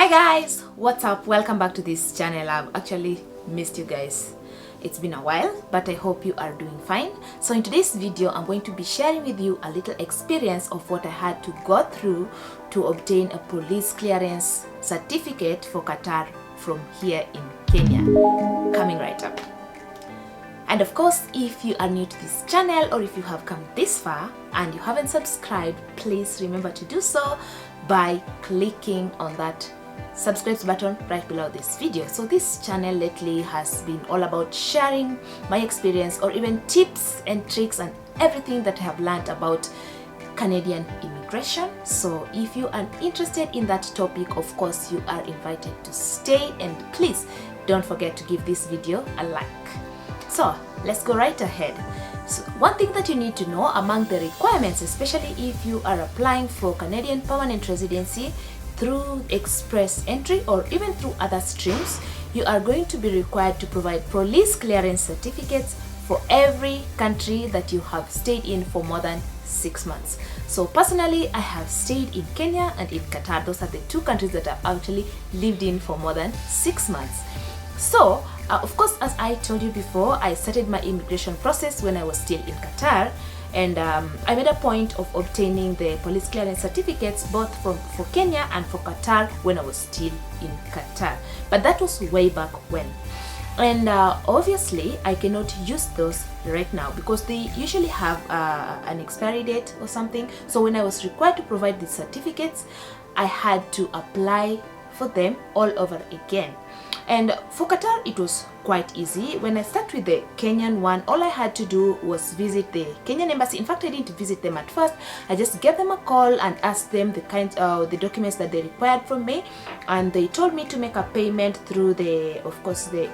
Hi guys, what's up? Welcome back to this channel. I've actually missed you guys. It's been a while, but I hope you are doing fine. So in today's video, I'm going to be sharing with you a little experience of what I had to go through to obtain a police clearance certificate for Qatar from here in Kenya. Coming right up. And of course, if you are new to this channel or if you have come this far and you haven't subscribed, please remember to do so by clicking on that subscribe button right below this video. So this channel lately has been all about sharing my experience or even tips and tricks and everything that I have learned about Canadian immigration. So if you are interested in that topic, of course you are invited to stay, and please don't forget to give this video a like. So let's go right ahead. So one thing that you need to know among the requirements, especially if you are applying for Canadian permanent residency through express entry or even through other streams, you are going to be required to provide police clearance certificates for every country that you have stayed in for more than 6 months. So personally, I have stayed in Kenya and in Qatar. Those are the two countries that I've actually lived in for more than 6 months. So of course, as I told you before, I started my immigration process when I was still in Qatar, and I made a point of obtaining the police clearance certificates both for Kenya and for Qatar when I was still in Qatar. But that was way back when. And obviously, I cannot use those right now because they usually have an expiry date or something. So when I was required to provide these certificates, I had to apply for them all over again. And for Qatar, it was quite easy. When I started with the Kenyan one, all I had to do was visit the Kenyan embassy. In fact, I didn't visit them at first. I just gave them a call and asked them the documents that they required from me, and they told me to make a payment through the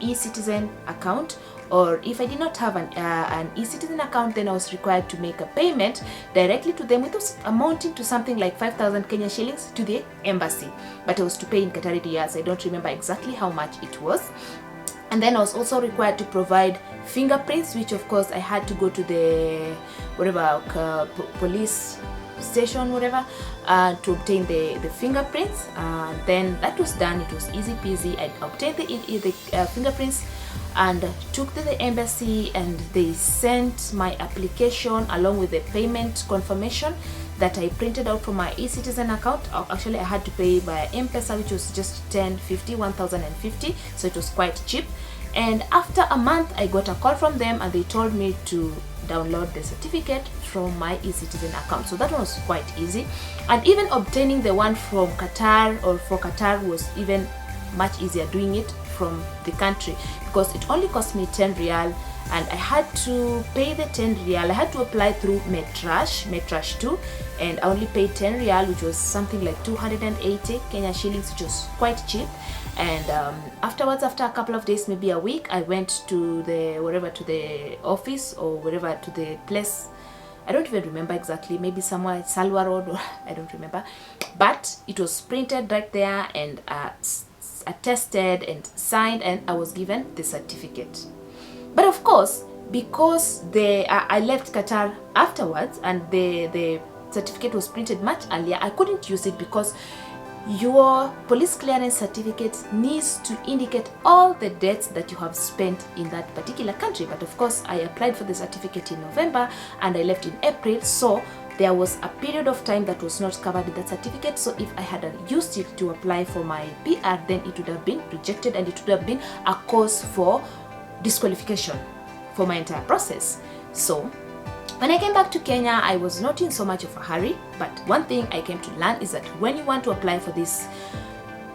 e-citizen account. Or if I did not have an e-citizen account, then I was required to make a payment directly to them, which was amounting to something like 5,000 Kenyan shillings to the embassy. But I was to pay in Qatari riyals. I don't remember exactly how much it was. And then I was also required to provide fingerprints, which of course I had to go to the police station, whatever, to obtain the fingerprints. Then that was done. It was easy peasy. I obtained the fingerprints and took to the embassy, and they sent my application along with the payment confirmation that I printed out from my e-citizen account. Actually, I had to pay by M-Pesa, which was just 1,050, so it was quite cheap. And after a month, I got a call from them and they told me to download the certificate from my e-citizen account. So that one was quite easy. And even obtaining the one from Qatar or for Qatar was even much easier doing it from the country, because it only cost me 10 riyal, and I had to pay the 10 riyal. I had to apply through Metrash 2, and I only paid 10 riyal, which was something like 280 Kenya shillings, which was quite cheap. And afterwards, after a couple of days, maybe a week, I went to the office or wherever, to the place. I don't even remember exactly, maybe somewhere Salwa Road, or I don't remember, but it was printed right there and attested and signed, and I was given the certificate. But of course, because I left Qatar afterwards and the certificate was printed much earlier, I couldn't use it because your police clearance certificate needs to indicate all the dates that you have spent in that particular country. But of course, I applied for the certificate in November and I left in April, so there was a period of time that was not covered with that certificate. So if I had used it to apply for my PR, then it would have been rejected and it would have been a cause for disqualification for my entire process. So when I came back to Kenya, I was not in so much of a hurry, but one thing I came to learn is that when you want to apply for these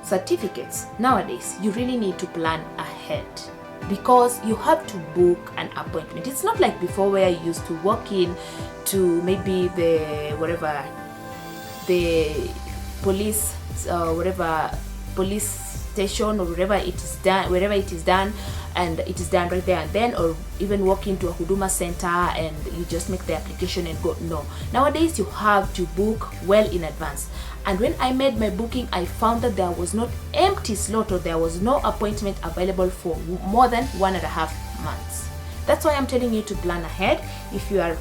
certificates nowadays, you really need to plan ahead, because you have to book an appointment. It's not like before where you used to walk in to maybe the police police station or wherever it is done, and it is done right there and then, or even walk into a Huduma center and you just make the application and go. No, nowadays you have to book well in advance. And when I made my booking, I found that there was not empty slot, or there was no appointment available for more than 1.5 months. That's why I'm telling you to plan ahead. If you are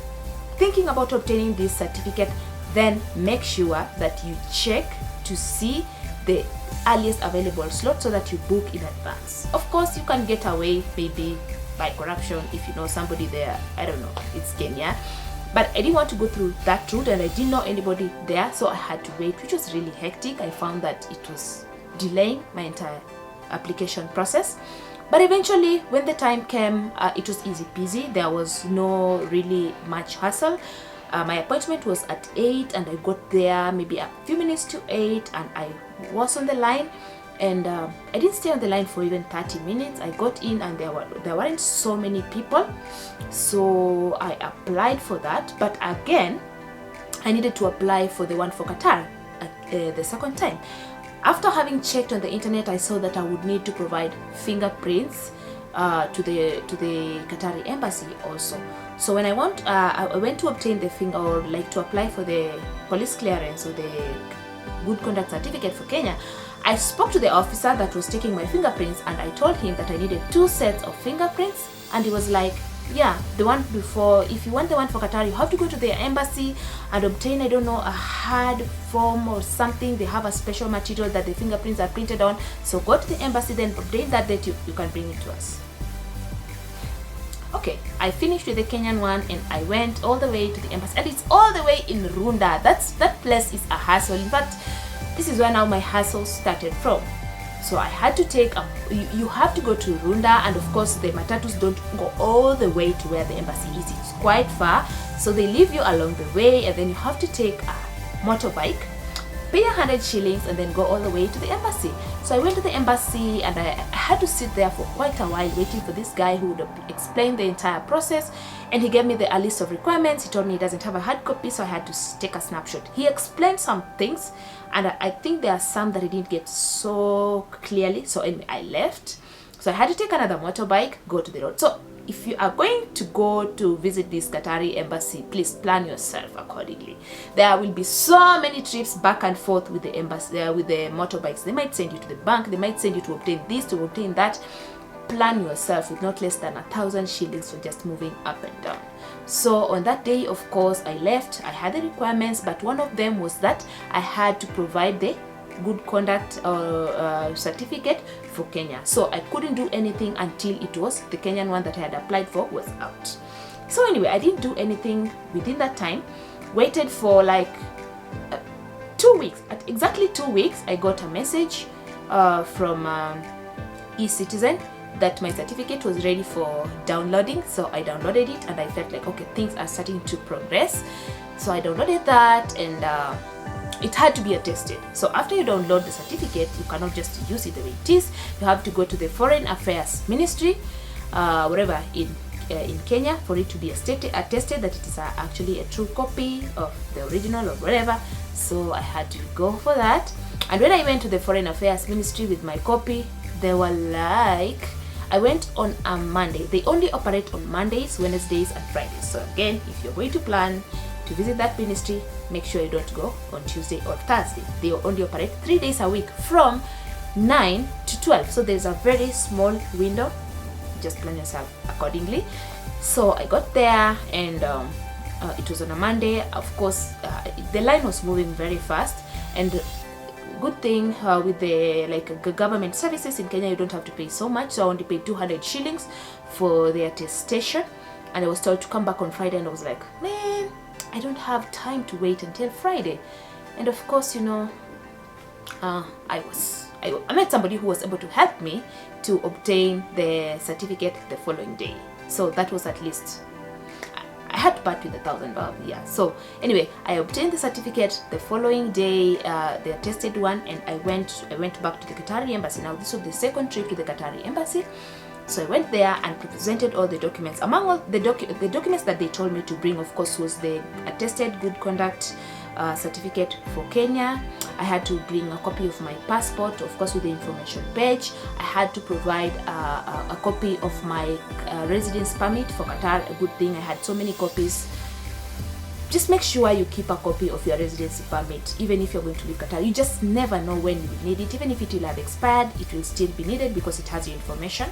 thinking about obtaining this certificate, then make sure that you check to see the earliest available slot so that you book in advance. Of course, you can get away maybe by corruption if you know somebody there. I don't know, it's Kenya. But I didn't want to go through that route, and I didn't know anybody there, so I had to wait, which was really hectic. I found that it was delaying my entire application process. But eventually, when the time came, it was easy peasy. There was no really much hassle. My appointment was at 8, and I got there maybe a few minutes to 8, and I was on the line. And I didn't stay on the line for even 30 minutes. I got in, and there weren't so many people. So I applied for that. But again, I needed to apply for the one for Qatar the second time. After having checked on the internet, I saw that I would need to provide fingerprints to the Qatari embassy also. So when I went to obtain the to apply for the police clearance or the good conduct certificate for Kenya, I spoke to the officer that was taking my fingerprints, and I told him that I needed 2 sets of fingerprints, and he was like, yeah, the one before, if you want the one for Qatar, you have to go to the embassy and obtain, I don't know, a hard form or something. They have a special material that the fingerprints are printed on. So go to the embassy, then obtain that date, you can bring it to us. Okay, I finished with the Kenyan one, and I went all the way to the embassy, and it's all the way in Runda. That place is a hassle. In fact, this is where now my hassle started from. So I had to take you have to go to Runda, and of course the matatus don't go all the way to where the embassy is. It's quite far, so they leave you along the way, and then you have to take a motorbike, pay 100 shillings, and then go all the way to the embassy. So I went to the embassy, and I had to sit there for quite a while waiting for this guy who would explain the entire process. And he gave me a list of requirements. He told me he doesn't have a hard copy, so I had to take a snapshot. He explained some things, and I think there are some that I didn't get so clearly. So anyway, I left. So I had to take another motorbike, go to the road. So if you are going to go to visit this Qatari embassy, please plan yourself accordingly. There will be so many trips back and forth with the embassy, with the motorbikes. They might send you to the bank. They might send you to obtain this, to obtain that. Plan yourself with not less than 1,000 shillings for just moving up and down. So on that day, of course, I left. I had the requirements, but one of them was that I had to provide the good conduct certificate for Kenya. So I couldn't do anything until it was the Kenyan one that I had applied for was out. So anyway, I didn't do anything within that time. Waited for like 2 weeks. At exactly 2 weeks, I got a message from eCitizen that my certificate was ready for downloading. So I downloaded it, and I felt like, okay, things are starting to progress. So I downloaded that, and it had to be attested. So after you download the certificate, you cannot just use it the way it is. You have to go to the Foreign Affairs Ministry, wherever in Kenya, for it to be attested that it is actually a true copy of the original or whatever. So I had to go for that. And when I went to the Foreign Affairs Ministry with my copy, they were like, I went on a Monday. They only operate on Mondays, Wednesdays, and Fridays. So again, if you're going to plan to visit that ministry, make sure you don't go on Tuesday or Thursday. They only operate 3 days a week from 9 to 12. So there's a very small window. Just plan yourself accordingly. So I got there, and it was on a Monday. Of course, the line was moving very fast, and good thing with the government services in Kenya, you don't have to pay so much. So I only paid 200 shillings for the attestation, and I was told to come back on Friday, and I was like, man, I don't have time to wait until Friday. And of course, you know, I met somebody who was able to help me to obtain the certificate the following day. So that was at least, I had to part with 1,000 bob. Yeah. So anyway, I obtained the certificate the following day, the attested one, and I went back to the Qatari embassy. Now this was the second trip to the Qatari embassy. So I went there and presented all the documents. Among all the documents that they told me to bring, of course, was the attested good conduct certificate for Kenya. I had to bring a copy of my passport, of course, with the information page. I had to provide a copy of my residence permit for Qatar. A good thing I had so many copies. Just make sure you keep a copy of your residency permit, even if you're going to leave Qatar. You just never know when you will need it. Even if it will have expired, it will still be needed because it has your information.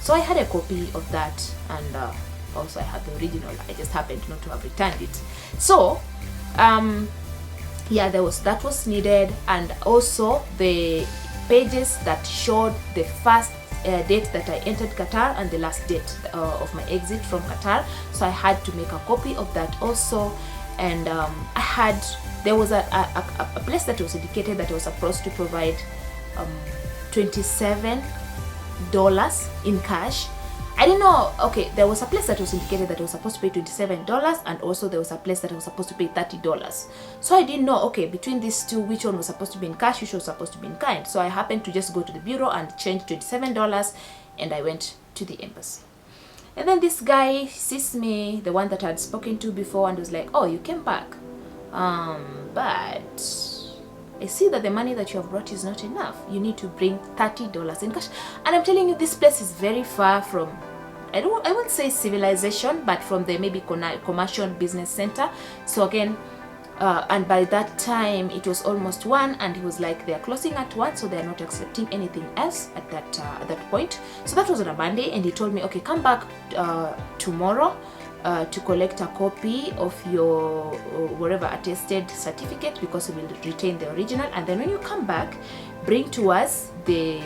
So I had a copy of that, and also I had the original. I just happened not to have returned it. So yeah, that was needed, and also the pages that showed the first date that I entered Qatar and the last date of my exit from Qatar. So I had to make a copy of that also. And there was a place that was indicated that I was supposed to provide $27 in cash. I didn't know. Okay, there was a place that was indicated that I was supposed to pay $27, and also there was a place that I was supposed to pay $30. So I didn't know, okay, between these two, which one was supposed to be in cash, which was supposed to be in kind. So I happened to just go to the bureau and change $27, and I went to the embassy. And then this guy sees me, the one that I had spoken to before, and was like, oh, you came back, but I see that the money that you have brought is not enough. You need to bring $30 in cash. And I'm telling you, this place is very far from, I won't say civilization, but from the maybe commercial business center. So again, and by that time it was almost 1, and he was like, they're closing at 1, so they're not accepting anything else at that point. So that was on a Monday, and he told me, okay, come back tomorrow to collect a copy of your whatever attested certificate, because we will retain the original, and then when you come back, bring to us the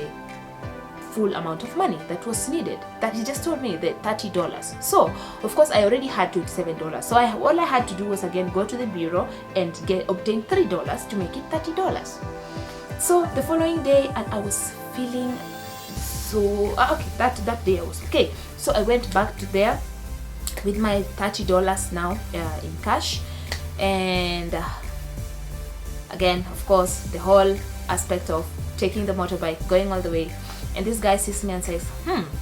full amount of money that was needed. That he just told me, the $30. So of course I already had $27, so all I had to do was again go to the bureau and obtain $3 to make it $30. So the following day, and I was feeling so okay, that day I was okay. So I went back to there with my $30 now in cash, and again, of course, the whole aspect of taking the motorbike, going all the way. And this guy sees me and says,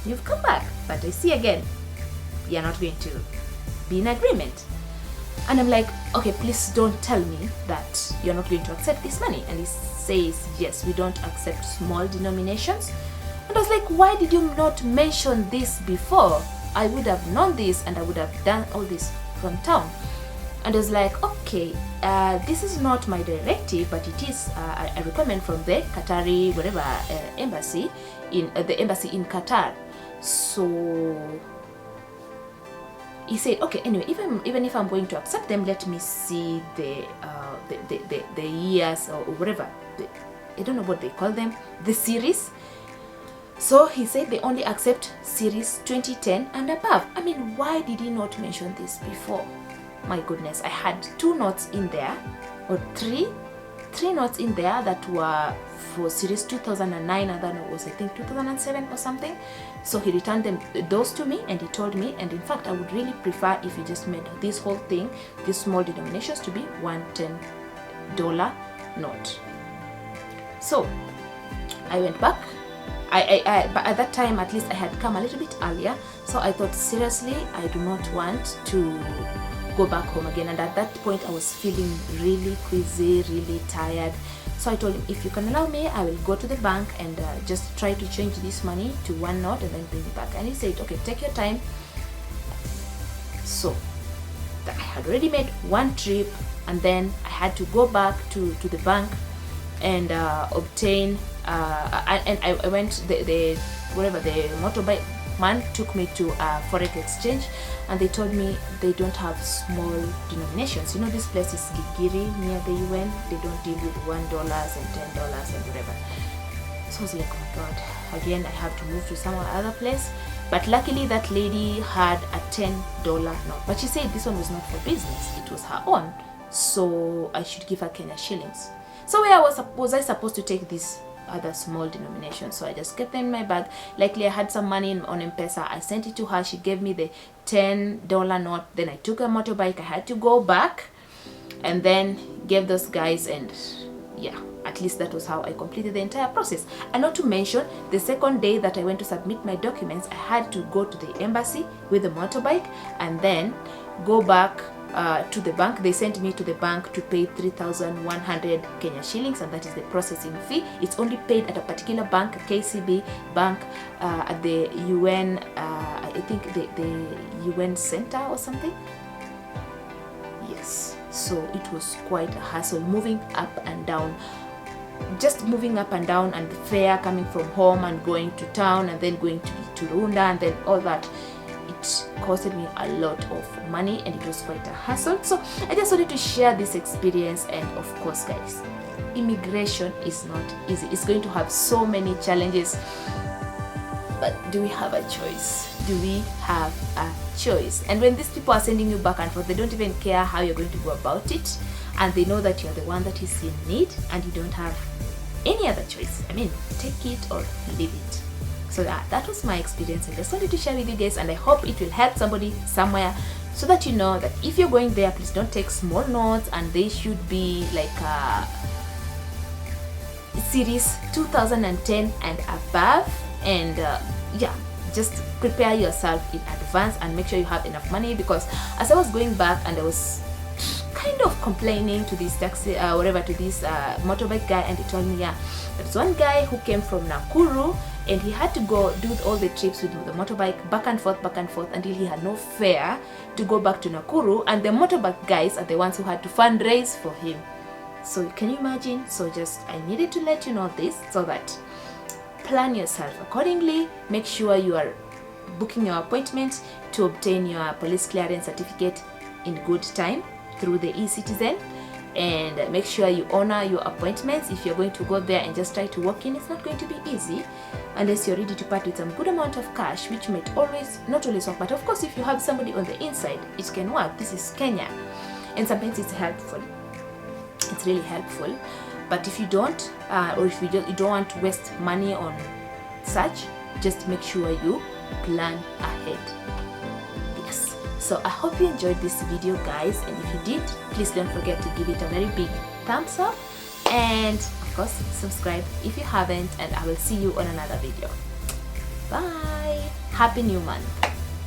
you've come back, but I see again, you're not going to be in agreement. And I'm like, okay, please don't tell me that you're not going to accept this money. And he says, yes, we don't accept small denominations. And I was like, why did you not mention this before? I would have known this, and I would have done all this from town. And I was like, okay, this is not my directive, but it is a requirement from the Qatari whatever embassy in the embassy in Qatar. So he said, okay, anyway, even if I'm going to accept them, let me see the years or whatever, I don't know what they call them, the series. So he said they only accept series 2010 and above. I mean, why did he not mention this before? My goodness, I had 2 notes in there, or three notes in there that were for series 2009, and then it was, I think, 2007 or something. So he returned those to me, and he told me, and in fact I would really prefer if you just made this whole thing, these small denominations, to be $110 note. So I went back. But at that time, at least I had come a little bit earlier, so I thought, seriously, I do not want to go back home again. And at that point I was feeling really queasy, really tired. So I told him, if you can allow me, I will go to the bank and just try to change this money to 1 note and then bring it back. And he said, okay, take your time. So I had already made 1 trip, and then I had to go back to the bank and obtain and I went, the motorbike man took me to a forex exchange, and they told me they don't have small denominations. You know, this place is Gigiri near the UN. They don't deal with $1 and $10 and whatever. So I was like, oh my god, again I have to move to some other place. But luckily that lady had a $10 note, but she said this one was not for business, it was her own, so I should give her Kenya shillings. So where was I supposed to take these other small denominations? So I just kept them in my bag. Likely I had some money on M-Pesa. I sent it to her. She gave me the $10 note. Then I took a motorbike. I had to go back and then gave those guys, and yeah, at least that was how I completed the entire process. And not to mention, the second day that I went to submit my documents, I had to go to the embassy with the motorbike and then go back to the bank. They sent me to the bank to pay 3,100 Kenya shillings, and that is the processing fee. It's only paid at a particular bank, KCB bank, at the UN, I think the UN center or something. Yes, so it was quite a hassle moving up and down, just moving up and down, and the fare coming from home and going to town and then going to Runda and then all that. It costed me a lot of money, and it was quite a hassle. So I just wanted to share this experience. And of course, guys, immigration is not easy. It's going to have so many challenges, but do we have a choice? Do we have a choice? And when these people are sending you back and forth, they don't even care how you're going to go about it, and they know that you're the one that is in need and you don't have any other choice. I mean, take it or leave it. So that was my experience. I just wanted to share with you guys, and I hope it will help somebody somewhere, so that you know that if you're going there, please don't take small notes, and they should be like series 2010 and above. And yeah, just prepare yourself in advance and make sure you have enough money, because as I was going back and I was kind of complaining to this taxi to this motorbike guy, and he told me, yeah, there's one guy who came from Nakuru, and he had to go do all the trips with the motorbike back and forth until he had no fare to go back to Nakuru, and the motorbike guys are the ones who had to fundraise for him. So can you imagine? So just I needed to let you know this, so that plan yourself accordingly. Make sure you are booking your appointment to obtain your police clearance certificate in good time through the e-citizen, and make sure you honor your appointments. If you're going to go there and just try to walk in, it's not going to be easy unless you're ready to part with some good amount of cash, which might not always work. But of course, if you have somebody on the inside, it can work. This is Kenya, and sometimes it's helpful. It's really helpful. But if you don't, or if you don't want to waste money on such, just make sure you plan ahead. Yes. So I hope you enjoyed this video, guys, and if you did, please don't forget to give it a very big thumbs up, and of course subscribe if you haven't, and I will see you on another video. Bye. Happy new month.